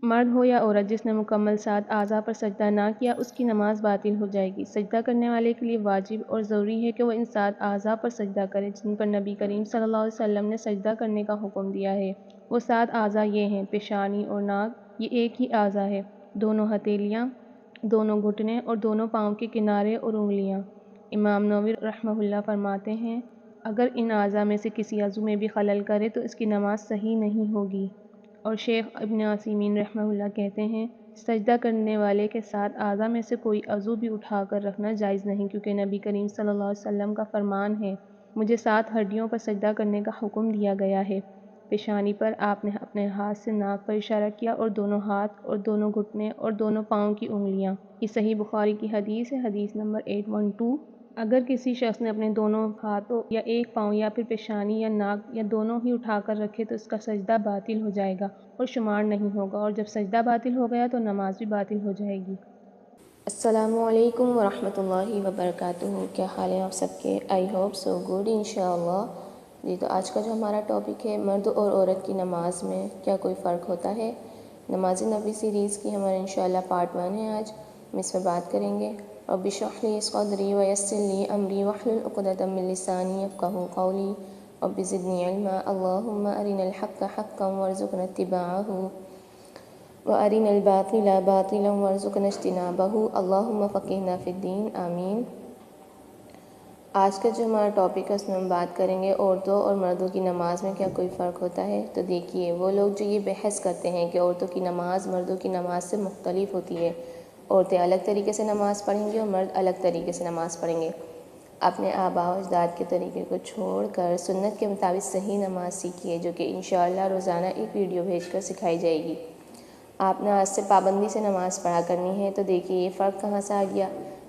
مرد ہو یا عورت جس نے مکمل 7 اعضاء پر سجدہ نہ کیا اس کی نماز باطل ہو جائے گی۔ سجدہ کرنے والے کے لیے واجب اور ضروری ہے کہ وہ ان 7 اعضاء پر سجدہ کرے جن پر نبی کریم صلی اللہ علیہ وسلم نے سجدہ کرنے کا حکم دیا ہے۔ وہ 7 اعضاء یہ ہیں: پیشانی اور ناک، یہ ایک ہی اعضاء ہے، دونوں ہتھیلیاں، دونوں گھٹنے اور دونوں پاؤں کے کنارے اور انگلیاں۔ امام نووی رحمہ اللہ فرماتے ہیں اگر ان اعضاء میں سے کسی عضو میں بھی خلل کرے تو اس کی نماز صحیح نہیں ہوگی۔ اور شیخ ابن عثیمین رحمہ اللہ کہتے ہیں سجدہ کرنے والے کے 7 اعضاء میں سے کوئی عضو بھی اٹھا کر رکھنا جائز نہیں، کیونکہ نبی کریم صلی اللہ علیہ وسلم کا فرمان ہے مجھے 7 ہڈیوں پر سجدہ کرنے کا حکم دیا گیا ہے۔ پیشانی پر آپ نے اپنے ہاتھ سے ناک پر اشارہ کیا اور دونوں ہاتھ اور دونوں گھٹنے اور دونوں پاؤں کی انگلیاں۔ یہ صحیح بخاری کی حدیث ہے، حدیث نمبر 812۔ اگر کسی شخص نے اپنے دونوں ہاتھوں یا ایک پاؤں یا پھر پیشانی یا ناک یا دونوں ہی اٹھا کر رکھے تو اس کا سجدہ باطل ہو جائے گا اور شمار نہیں ہوگا، اور جب سجدہ باطل ہو گیا تو نماز بھی باطل ہو جائے گی۔ السلام علیکم ورحمۃ اللہ وبرکاتہ۔ کیا حال ہے آپ سب کے؟ آئی ہوپ سو گڈ انشاءاللہ۔ جی تو آج کا جو ہمارا ٹاپک ہے مرد اور عورت کی نماز میں کیا کوئی فرق ہوتا ہے؟ نماز نبی سیریز کی ہمارا انشاءاللہ پارٹ 1 ہے آج، ہم اس پر بات کریں گے۔ رب اشرح لی صدری ویسر لی امری واحلل عقدۃ من لسانی یفقہوا قولی رب زدنی علما اللہم ارنا الحق حقا وارزقنا اتباعہ وارنا الباطل باطلا وارزقنا اجتنابہ اللہم فقہنا فی الدین آمین۔ آج کا جو ہمارا ٹاپک ہے اس میں ہم بات کریں گے عورتوں اور مردوں کی نماز میں کیا کوئی فرق ہوتا ہے۔ تو دیکھیے وہ لوگ جو یہ بحث کرتے ہیں کہ عورتوں کی نماز مردوں کی نماز سے مختلف ہوتی ہے، عورتیں الگ طریقے سے نماز پڑھیں گی اور مرد الگ طریقے سے نماز پڑھیں گے، اپنے آباء و اجداد کے طریقے کو چھوڑ کر سنت کے مطابق صحیح نماز سیکھیے، جو کہ انشاءاللہ روزانہ ایک ویڈیو بھیج کر سکھائی جائے گی۔ آپ نے آج سے پابندی سے نماز پڑھا کرنی ہے۔ تو دیکھیے یہ فرق کہاں سے آ گیا؟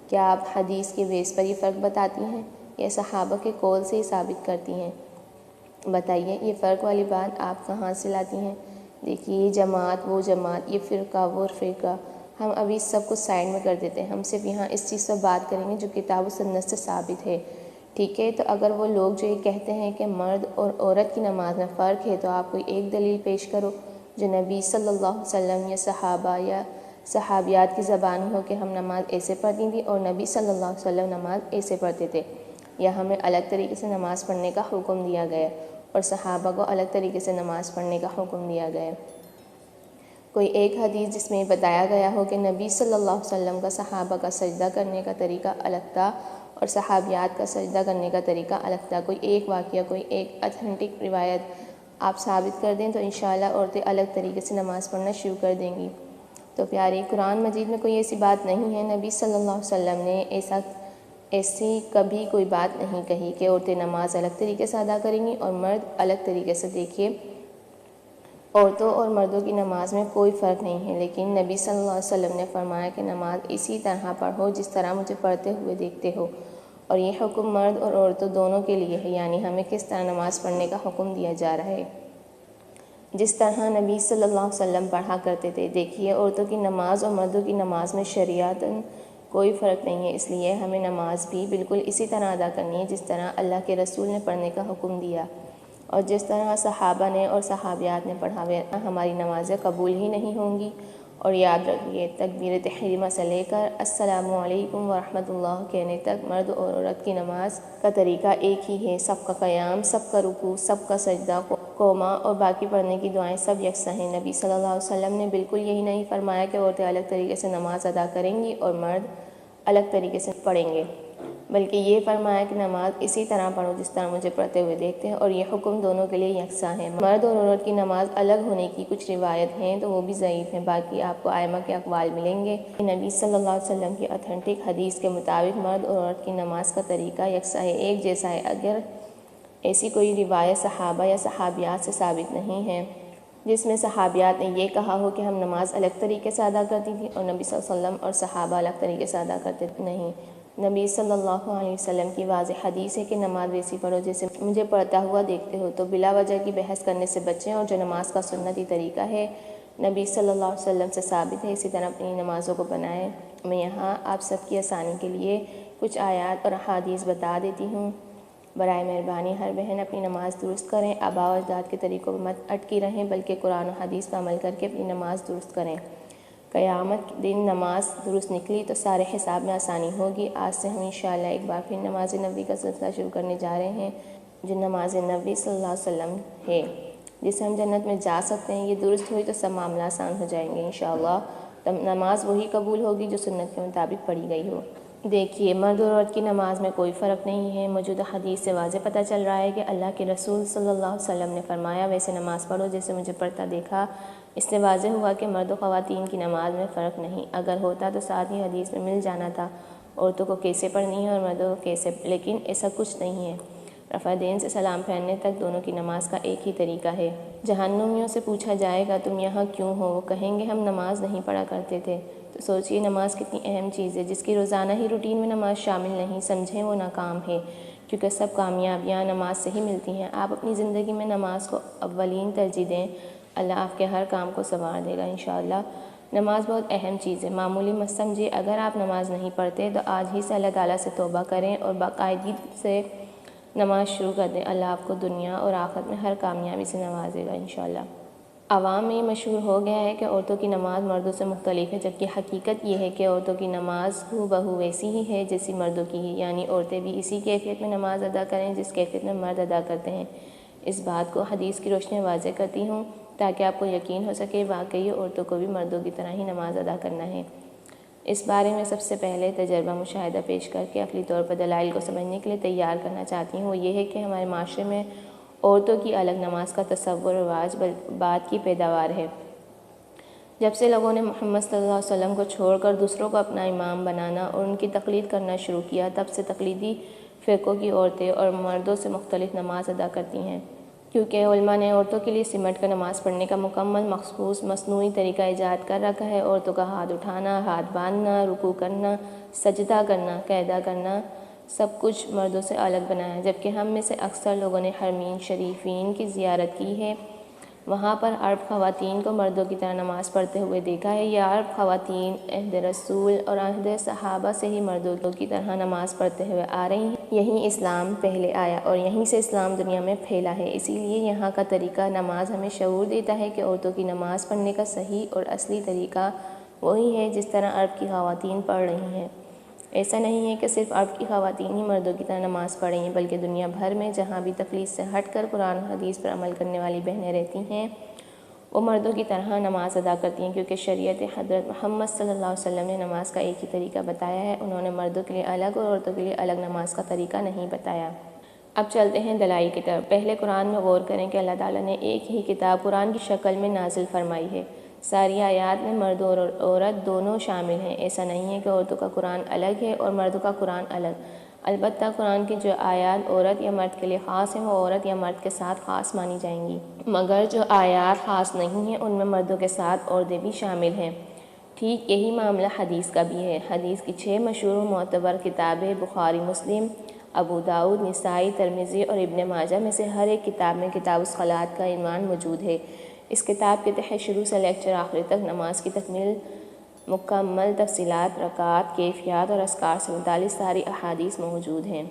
کیا آپ حدیث کے بیس پر یہ فرق بتاتی ہیں یا صحابہ کے قول سے ہی ثابت کرتی ہیں؟ بتائیے یہ فرق والی بات آپ کہاں سے لاتی ہیں؟ دیکھیے یہ جماعت وہ جماعت، یہ فرقہ وہ فرقہ، ہم ابھی سب کو سائڈ میں کر دیتے ہیں، ہم صرف یہاں اس چیز پر بات کریں گے جو کتاب و سنت سے ثابت ہے، ٹھیک ہے؟ تو اگر وہ لوگ جو یہ کہتے ہیں کہ مرد اور عورت کی نماز میں فرق ہے تو آپ کوئی ایک دلیل پیش کرو جو نبی صلی اللہ علیہ وسلم یا صحابہ یا صحابیات کی زبان ہو کہ ہم نماز ایسے پڑھتی تھیں اور نبی صلی اللہ علیہ وسلم نماز ایسے پڑھتے تھے، یا ہمیں الگ طریقے سے نماز پڑھنے کا حکم دیا گیا اور صحابہ کو الگ طریقے سے نماز پڑھنے کا حکم دیا گیا۔ کوئی ایک حدیث جس میں بتایا گیا ہو کہ نبی صلی اللہ علیہ وسلم کا صحابہ کا سجدہ کرنے کا طریقہ الگ تھا اور صحابیات کا سجدہ کرنے کا طریقہ الگ تھا، کوئی ایک واقعہ، کوئی ایک اتھینٹک روایت آپ ثابت کر دیں تو انشاءاللہ عورتیں الگ طریقے سے نماز پڑھنا شروع کر دیں گی۔ تو پیاری قرآن مجید میں کوئی ایسی بات نہیں ہے، نبی صلی اللہ علیہ وسلم نے ایسی کبھی کوئی بات نہیں کہی کہ عورتیں نماز الگ طریقے سے ادا کریں گی اور مرد الگ طریقے سے۔ دیکھیے عورتوں اور مردوں کی نماز میں کوئی فرق نہیں ہے، لیکن نبی صلی اللہ علیہ وسلم نے فرمایا کہ نماز اسی طرح پڑھو جس طرح مجھے پڑھتے ہوئے دیکھتے ہو، اور یہ حکم مرد اور عورتوں دونوں کے لیے ہے، یعنی ہمیں کس طرح نماز پڑھنے کا حکم دیا جا رہا ہے، جس طرح نبی صلی اللہ علیہ وسلم پڑھا کرتے تھے۔ دیکھیے عورتوں کی نماز اور مردوں کی نماز میں شریعتاً کوئی فرق نہیں ہے، اس لیے ہمیں نماز بھی بالکل اسی طرح ادا کرنی ہے جس طرح اللہ کے رسول نے پڑھنے کا حکم دیا اور جس طرح صحابہ نے اور صحابیات نے پڑھا ہوئے، ہماری نمازیں قبول ہی نہیں ہوں گی۔ اور یاد رکھیے تکبیر تحریمہ سے لے کر السلام علیکم ورحمۃ اللہ کہنے تک مرد اور عورت کی نماز کا طریقہ ایک ہی ہے، سب کا قیام، سب کا رکوع، سب کا سجدہ، قوما اور باقی پڑھنے کی دعائیں سب یکساں ہیں۔ نبی صلی اللہ علیہ وسلم نے بالکل یہی نہیں فرمایا کہ عورتیں الگ طریقے سے نماز ادا کریں گی اور مرد الگ طریقے سے پڑھیں گے، بلکہ یہ فرمایا کہ نماز اسی طرح پڑھو جس طرح مجھے پڑھتے ہوئے دیکھتے ہیں، اور یہ حکم دونوں کے لیے یکساں ہے۔ مرد اور عورت کی نماز الگ ہونے کی کچھ روایت ہیں تو وہ بھی ضعیف ہیں، باقی آپ کو ائمہ کے اقوال ملیں گے۔ نبی صلی اللہ علیہ وسلم کی اتھینٹک حدیث کے مطابق مرد اور عورت کی نماز کا طریقہ یکساں ہے، ایک جیسا ہے۔ اگر ایسی کوئی روایت صحابہ یا صحابیات سے ثابت نہیں ہے جس میں صحابیات نے یہ کہا ہو کہ ہم نماز الگ طریقے سے ادا کرتی تھیں اور نبی صلی اللہ علیہ وسلم اور صحابہ الگ طریقے سے ادا کرتے تھے، نہیں، نبی صلی اللہ علیہ وسلم کی واضح حدیث ہے کہ نماز ویسی پڑھو جیسے مجھے پڑھتا ہوا دیکھتے ہو، تو بلا وجہ کی بحث کرنے سے بچیں، اور جو نماز کا سنتی طریقہ ہے نبی صلی اللہ علیہ وسلم سے ثابت ہے، اسی طرح اپنی نمازوں کو بنائیں۔ میں یہاں آپ سب کی آسانی کے لیے کچھ آیات اور احادیث بتا دیتی ہوں۔ برائے مہربانی ہر بہن اپنی نماز درست کریں، آباء و اجداد کے طریقوں پر مت اٹکی رہیں بلکہ قرآن و حدیث پر عمل کر کے اپنی نماز درست کریں۔ قیامت کے دن نماز درست نکلی تو سارے حساب میں آسانی ہوگی۔ آج سے ہم انشاءاللہ ایک بار پھر نماز نبوی کا سلسلہ شروع کرنے جا رہے ہیں، جو نماز نبوی صلی اللہ علیہ وسلم ہے، جس سے ہم جنت میں جا سکتے ہیں۔ یہ درست ہوئی تو سب معاملہ آسان ہو جائیں گے انشاءاللہ۔ نماز وہی قبول ہوگی جو سنت کے مطابق پڑھی گئی ہو۔ دیکھیے، مرد اور عورت کی نماز میں کوئی فرق نہیں ہے۔ موجودہ حدیث سے واضح پتہ چل رہا ہے کہ اللہ کے رسول صلی اللہ علیہ وسلم نے فرمایا، ویسے نماز پڑھو جیسے مجھے پڑھتا دیکھا۔ اس سے واضح ہوا کہ مرد و خواتین کی نماز میں فرق نہیں۔ اگر ہوتا تو ساتھ ہی حدیث میں مل جانا تھا عورتوں کو کیسے پڑھنی ہے اور مردوں کو کیسے، لیکن ایسا کچھ نہیں ہے۔ رفع دین سے سلام پھیرنے تک دونوں کی نماز کا ایک ہی طریقہ ہے۔ جہنمیوں سے پوچھا جائے گا تم یہاں کیوں ہو؟ وہ کہیں گے ہم نماز نہیں پڑھا کرتے تھے۔ تو سوچئے نماز کتنی اہم چیز ہے، جس کی روزانہ ہی روٹین میں نماز شامل نہیں، سمجھیں وہ ناکام ہے، کیونکہ سب کامیابیاں نماز سے ہی ملتی ہیں۔ آپ اپنی زندگی میں نماز کو اولین ترجیح دیں، اللہ آپ کے ہر کام کو سنوار دے گا انشاءاللہ۔ نماز بہت اہم چیز ہے، معمولی مت سمجھیے۔ اگر آپ نماز نہیں پڑھتے تو آج ہی سے اللہ تعالیٰ سے توبہ کریں اور باقاعدگی سے نماز شروع کر دیں۔ اللہ آپ کو دنیا اور آخرت میں ہر کامیابی سے نوازے گا انشاءاللہ۔ عوام میں یہ مشہور ہو گیا ہے کہ عورتوں کی نماز مردوں سے مختلف ہے، جبکہ حقیقت یہ ہے کہ عورتوں کی نماز ہو بہو ویسی ہی ہے جیسی مردوں کی ہے، یعنی عورتیں بھی اسی کیفیت میں نماز ادا کریں جس کیفیت میں مرد ادا کرتے ہیں۔ اس بات کو حدیث کی روشنی میں واضح کرتی ہوں تاکہ آپ کو یقین ہو سکے واقعی عورتوں کو بھی مردوں کی طرح ہی نماز ادا کرنا ہے۔ اس بارے میں سب سے پہلے تجربہ مشاہدہ پیش کر کے عقلی طور پر دلائل کو سمجھنے کے لیے تیار کرنا چاہتی ہوں۔ وہ یہ ہے کہ ہمارے معاشرے میں عورتوں کی الگ نماز کا تصور رواج بات کی پیداوار ہے۔ جب سے لوگوں نے محمد صلی اللہ علیہ وسلم کو چھوڑ کر دوسروں کو اپنا امام بنانا اور ان کی تقلید کرنا شروع کیا، تب سے تقلیدی فرقوں کی عورتیں اور مردوں سے مختلف نماز ادا کرتی ہیں، کیونکہ علماء نے عورتوں کے لیے سمٹ کر نماز پڑھنے کا مکمل مخصوص مصنوعی طریقہ ایجاد کر رکھا ہے۔ عورتوں کا ہاتھ اٹھانا، ہاتھ باندھنا، رکوع کرنا، سجدہ کرنا، قیدا کرنا، سب کچھ مردوں سے الگ بنا ہے۔ جبکہ ہم میں سے اکثر لوگوں نے حرمین شریفین کی زیارت کی ہے، وہاں پر عرب خواتین کو مردوں کی طرح نماز پڑھتے ہوئے دیکھا ہے۔ یہ عرب خواتین عہد رسول اور عہد صحابہ سے ہی مردوں کی طرح نماز پڑھتے ہوئے آ رہی ہیں۔ یہیں اسلام پہلے آیا اور یہیں سے اسلام دنیا میں پھیلا ہے، اسی لیے یہاں کا طریقہ نماز ہمیں شعور دیتا ہے کہ عورتوں کی نماز پڑھنے کا صحیح اور اصلی طریقہ وہی ہے جس طرح عرب کی خواتین پڑھ رہی ہیں۔ ایسا نہیں ہے کہ صرف عرب کی خواتین ہی مردوں کی طرح نماز پڑھ رہی ہیں، بلکہ دنیا بھر میں جہاں بھی تقلید سے ہٹ کر قرآن و حدیث پر عمل کرنے والی بہنیں رہتی ہیں، وہ مردوں کی طرح نماز ادا کرتی ہیں، کیونکہ شریعت حضرت محمد صلی اللہ علیہ وسلم نے نماز کا ایک ہی طریقہ بتایا ہے۔ انہوں نے مردوں کے لیے الگ اور عورتوں کے لیے الگ نماز کا طریقہ نہیں بتایا۔ اب چلتے ہیں دلائل کی طرف۔ پہلے قرآن میں غور کریں کہ اللہ تعالیٰ نے ایک ہی کتاب قرآن کی شکل میں نازل فرمائی ہے۔ ساری آیات میں مرد اور عورت دونوں شامل ہیں۔ ایسا نہیں ہے کہ عورتوں کا قرآن الگ ہے اور مردوں کا قرآن الگ۔ البتہ قرآن کی جو آیات عورت یا مرد کے لیے خاص ہیں، وہ عورت یا مرد کے ساتھ خاص مانی جائیں گی، مگر جو آیات خاص نہیں ہیں ان میں مردوں کے ساتھ عورتیں بھی شامل ہیں۔ ٹھیک یہی معاملہ حدیث کا بھی ہے۔ حدیث کی 6 مشہور و معتبر کتابیں بخاری، مسلم، ابو داؤد، نسائی، ترمذی اور ابن ماجہ میں سے ہر ایک کتاب میں کتاب الصلاۃ کا عنوان موجود ہے۔ اس کتاب کے تحت شروع سے لیکچر آخر تک نماز کی مکمل تفصیلات، رکعات، کیفیات اور اذکار سے متعلق ساری احادیث موجود ہیں۔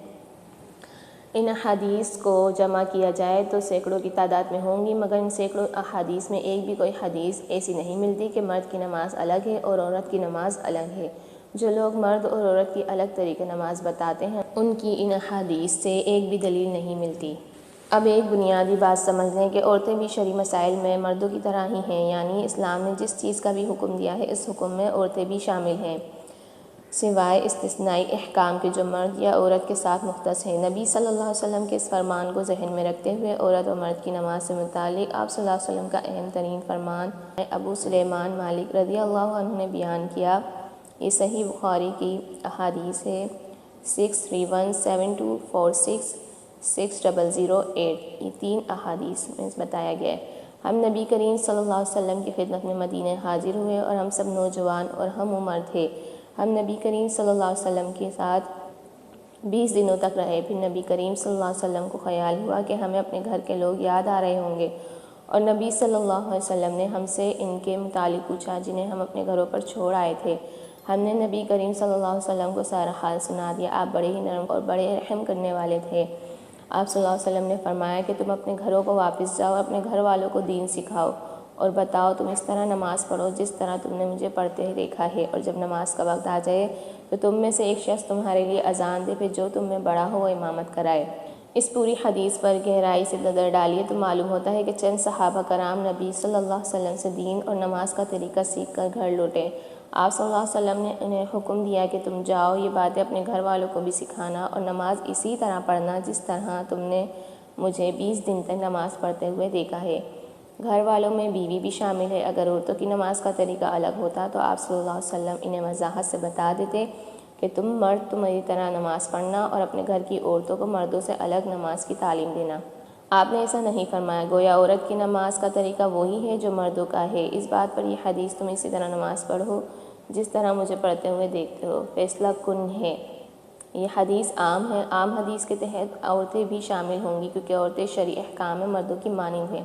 ان احادیث کو جمع کیا جائے تو سینکڑوں کی تعداد میں ہوں گی، مگر ان سینکڑوں احادیث میں ایک بھی کوئی حدیث ایسی نہیں ملتی کہ مرد کی نماز الگ ہے اور عورت کی نماز الگ ہے۔ جو لوگ مرد اور عورت کی الگ طریقے نماز بتاتے ہیں، ان کی ان احادیث سے ایک بھی دلیل نہیں ملتی۔ اب ایک بنیادی بات سمجھ لیں کہ عورتیں بھی شرعی مسائل میں مردوں کی طرح ہی ہیں، یعنی اسلام نے جس چیز کا بھی حکم دیا ہے اس حکم میں عورتیں بھی شامل ہیں، سوائے استثنائی احکام کے جو مرد یا عورت کے ساتھ مختص ہیں۔ نبی صلی اللہ علیہ وسلم کے اس فرمان کو ذہن میں رکھتے ہوئے عورت اور مرد کی نماز سے متعلق آپ صلی اللہ علیہ وسلم کا اہم ترین فرمان ابو سلیمان مالک رضی اللہ عنہ نے بیان کیا۔ یہ صحیح بخاری کی احادیث ہے، 63172466 6008۔ یہ 3 احادیث میں بتایا گیا ہے۔ ہم نبی کریم صلی اللہ علیہ وسلم کی خدمت میں مدینہ حاضر ہوئے اور ہم سب نوجوان اور ہم عمر تھے۔ ہم نبی کریم صلی اللہ علیہ وسلم کے ساتھ 20 دنوں تک رہے۔ پھر نبی کریم صلی اللہ علیہ وسلم کو خیال ہوا کہ ہمیں اپنے گھر کے لوگ یاد آ رہے ہوں گے، اور نبی صلی اللہ علیہ وسلم نے ہم سے ان کے متعلق پوچھا جنہیں ہم اپنے گھروں پر چھوڑ آئے تھے۔ ہم نے نبی کریم صلی اللہ علیہ وسلم کو سارا حال سنا دیا۔ آپ بڑے ہی نرم اور بڑے رحم کرنے والے تھے۔ آپ صلی اللہ علیہ وسلم نے فرمایا کہ تم اپنے گھروں کو واپس جاؤ، اپنے گھر والوں کو دین سکھاؤ اور بتاؤ تم اس طرح نماز پڑھو جس طرح تم نے مجھے پڑھتے دیکھا ہے، اور جب نماز کا وقت آ جائے تو تم میں سے ایک شخص تمہارے لیے اذان دے، پھر جو تم میں بڑا ہو وہ امامت کرائے۔ اس پوری حدیث پر گہرائی سے نظر ڈالیے تو معلوم ہوتا ہے کہ چند صحابہ کرام نبی صلی اللہ علیہ وسلم سے دین اور نماز کا طریقہ سیکھ کر گھر لوٹے۔ آپ صلی اللہ علیہ وسلم نے انہیں حکم دیا کہ تم جاؤ، یہ باتیں اپنے گھر والوں کو بھی سکھانا اور نماز اسی طرح پڑھنا جس طرح تم نے مجھے 20 دن تک نماز پڑھتے ہوئے دیکھا ہے۔ گھر والوں میں بیوی بھی شامل ہے۔ اگر عورتوں کی نماز کا طریقہ الگ ہوتا تو آپ صلی اللہ علیہ وسلم انہیں وضاحت سے بتا دیتے کہ تم مرد تمہاری طرح نماز پڑھنا اور اپنے گھر کی عورتوں کو مردوں سے الگ نماز کی تعلیم دینا۔ آپ نے ایسا نہیں فرمایا، گویا عورت کی نماز کا طریقہ وہی ہے جو مردوں کا ہے۔ اس بات پر یہ حدیث تم اسی طرح نماز پڑھو جس طرح مجھے پڑھتے ہوئے دیکھتے ہو فیصلہ کن ہے۔ یہ حدیث عام ہے۔ عام حدیث کے تحت عورتیں بھی شامل ہوں گی کیونکہ عورتیں شرعی احکام میں مردوں کی مانند ہیں۔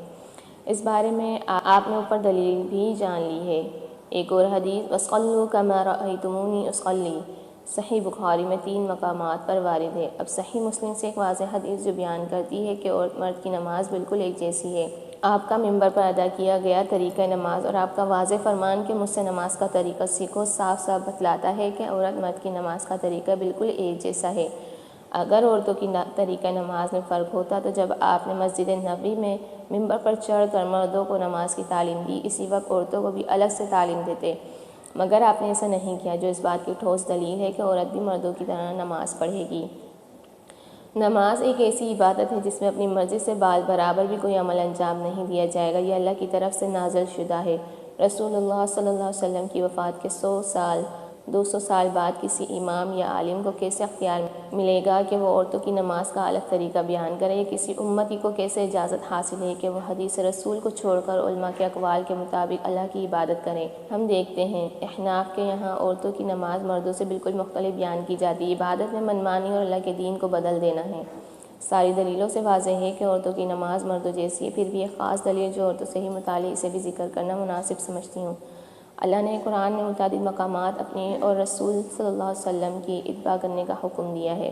اس بارے میں آپ نے اوپر دلیل بھی جان لی ہے۔ ایک اور حدیث وَصَلُّوا كَمَا رَأَيْتُمُونِي أُصَلِّي صحیح بخاری میں 3 مقامات پر وارد ہے۔ اب صحیح مسلم سے ایک واضح حدیث جو بیان کرتی ہے کہ عورت مرد کی نماز بالکل ایک جیسی ہے۔ آپ کا منبر پر ادا کیا گیا طریقہ نماز اور آپ کا واضح فرمان کہ مجھ سے نماز کا طریقہ سیکھو صاف صاف بتلاتا ہے کہ عورت مرد کی نماز کا طریقہ بالکل ایک جیسا ہے۔ اگر عورتوں کی طریقہ نماز میں فرق ہوتا تو جب آپ نے مسجد نبوی میں منبر پر چڑھ کر مردوں کو نماز کی تعلیم دی، اسی وقت عورتوں کو بھی الگ سے تعلیم دیتے، مگر آپ نے ایسا نہیں کیا، جو اس بات کی ٹھوس دلیل ہے کہ عورت بھی مردوں کی طرح نماز پڑھے گی۔ نماز ایک ایسی عبادت ہے جس میں اپنی مرضی سے بعد برابر بھی کوئی عمل انجام نہیں دیا جائے گا، یہ اللہ کی طرف سے نازل شدہ ہے۔ رسول اللہ صلی اللہ علیہ وسلم کی وفات کے 100 سال 200 سال بعد کسی امام یا عالم کو کیسے اختیار ملے گا کہ وہ عورتوں کی نماز کا الگ طریقہ بیان کرے، یا کسی امتی کو کیسے اجازت حاصل ہے کہ وہ حدیث رسول کو چھوڑ کر علماء کے اقوال کے مطابق اللہ کی عبادت کریں۔ ہم دیکھتے ہیں احناف کے یہاں عورتوں کی نماز مردوں سے بالکل مختلف بیان کی جاتی ہے۔ عبادت میں منمانی اور اللہ کے دین کو بدل دینا ہے۔ ساری دلیلوں سے واضح ہے کہ عورتوں کی نماز مردوں جیسی ہے، پھر بھی ایک خاص دلیل جو عورتوں سے ہی متعلق اسے بھی ذکر کرنا مناسب سمجھتی ہوں۔ اللہ نے قرآن میں متعدد مقامات اپنی اور رسول صلی اللہ علیہ وسلم کی اتباع کرنے کا حکم دیا ہے،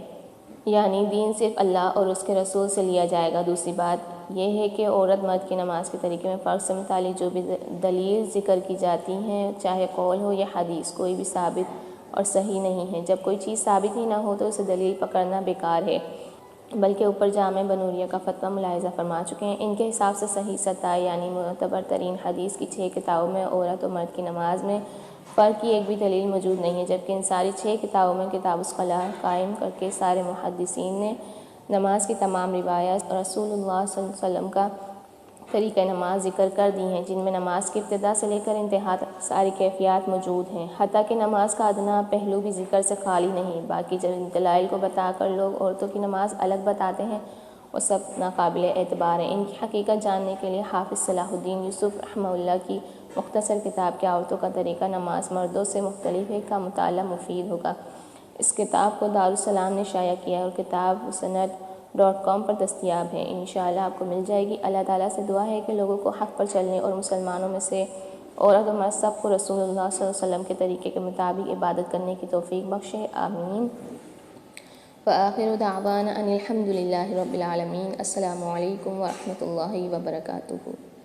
یعنی دین صرف اللہ اور اس کے رسول سے لیا جائے گا۔ دوسری بات یہ ہے کہ عورت مرد کی نماز کے طریقے میں فرق سے متعلق جو بھی دلیل ذکر کی جاتی ہیں، چاہے قول ہو یا حدیث، کوئی بھی ثابت اور صحیح نہیں ہے۔ جب کوئی چیز ثابت ہی نہ ہو تو اسے دلیل پکڑنا بیکار ہے، بلکہ اوپر جامع بنوریہ کا فتویٰ ملاحظہ فرما چکے ہیں۔ ان کے حساب سے صحیح 7 یعنی معتبر ترین حدیث کی 6 کتابوں میں عورت و مرد کی نماز میں فرق کی ایک بھی دلیل موجود نہیں ہے، جبکہ ان ساری 6 کتابوں میں کتاب الصلاۃ قائم کر کے سارے محدثین نے نماز کی تمام روایات رسول اللہ صلی اللہ علیہ وسلم کا طریقہ نماز ذکر کر دی ہیں، جن میں نماز کی ابتدا سے لے کر انتہا تک ساری کیفیات موجود ہیں، حتیٰ کہ نماز کا ادنا پہلو بھی ذکر سے خالی نہیں۔ باقی جب ان دلائل کو بتا کر لوگ عورتوں کی نماز الگ بتاتے ہیں وہ سب ناقابل اعتبار ہیں۔ ان کی حقیقت جاننے کے لیے حافظ صلاح الدین یوسف رحمہ اللہ کی مختصر کتاب کیا عورتوں کا طریقہ نماز مردوں سے مختلف ہے کا مطالعہ مفید ہوگا۔ اس کتاب کو دارالسلام نے شائع کیا ہے اور کتاب musnad.com پر دستیاب ہے۔ انشاءاللہ آپ کو مل جائے گی۔ اللہ تعالیٰ سے دعا ہے کہ لوگوں کو حق پر چلنے اور مسلمانوں میں سے عورت و مرد سب کو رسول اللہ صلی اللہ علیہ وسلم کے طریقے کے مطابق عبادت کرنے کی توفیق بخشے، آمین۔ وآخر دعوانا ان الحمد للہ رب العالمین۔ السلام علیکم ورحمۃ اللہ وبرکاتہ۔